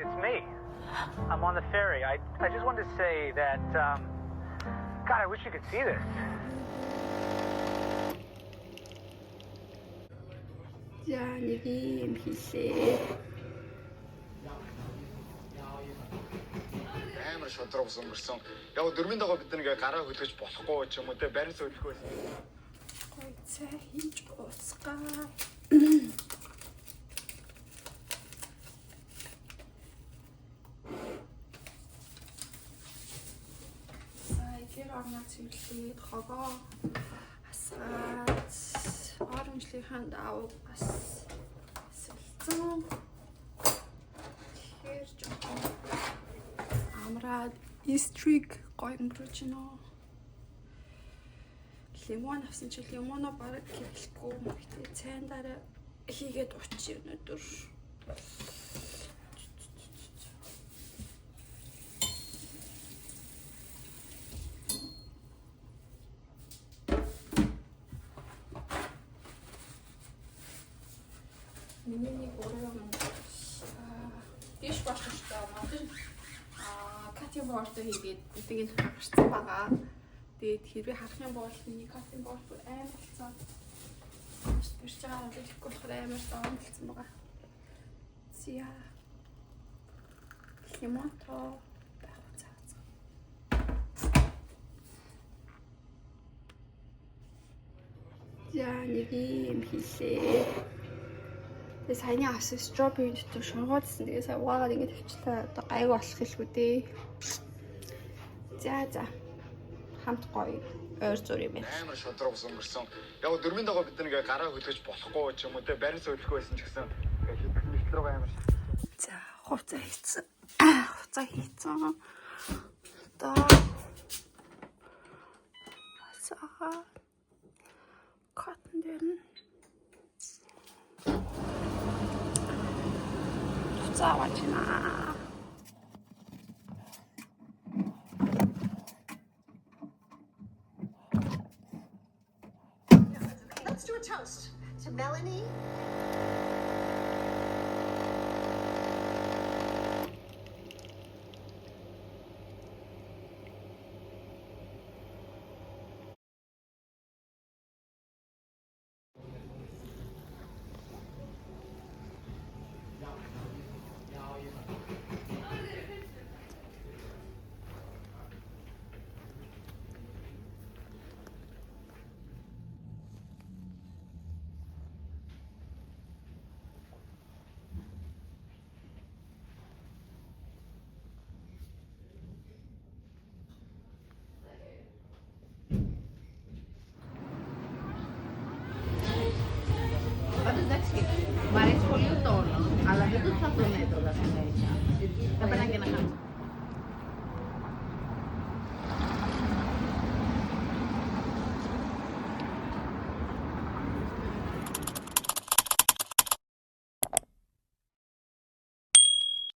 it's me. I'm on the ferry. I just wanted to say that, God, I wish you could see this. За нэг юм хийлээ. Амар шодрог өнгөрсөн. Яг дөрмийн дагуу бид нэг гараа хөлгөж болохгүй ч юм уу те барин суулгах байсан. Гой цай хийж ууцгаа. Сая орноо цэвэрлээд хогоо асгаад оранжлынхаа давуу бас сэлцэн. Тэгэхээр жоохон амраад истрик гой өнгөрч нөө. Лимон авсан чи лимоно бараг хэлэхгүй мэгтэй цайн дараа хийгээд уучи өнөдөр. Миний өөрөө dishwasher-тай модон cutting board-тай хийгээд эдгийг харсан байгаа. Тэгээд хэрвээ харах юм бол миний cutting board бүр амар болсон. Тэрч байгаа хэлэхгүй болохоор амар даун болсон байгаа. Зя. Лимонто байх цаацгаа. За нэг юм хийлээ. Тэгээ саяны авсан strawberry дотор шунгуудсан. Тэгээ сая угаагаад ингэ тавьчлаа. Одоо гайг болох хэлгүй дээ. За. Хамт гоё ойр зур юм байна. Амар шодрог өнгөрсөн. Яг дөрмийн дагуу бид нэг гараа хөлгөж болохгүй ч юм уу те барин суулгах байсан ч гэсэн мэтлэг амар. За хувцас хийцэн. Одоо саха cotton дээр Zawadzina. Let's do a toast to Melanie. Ma è scogliotono, alla veduta tornetto la sinistra. E per anche una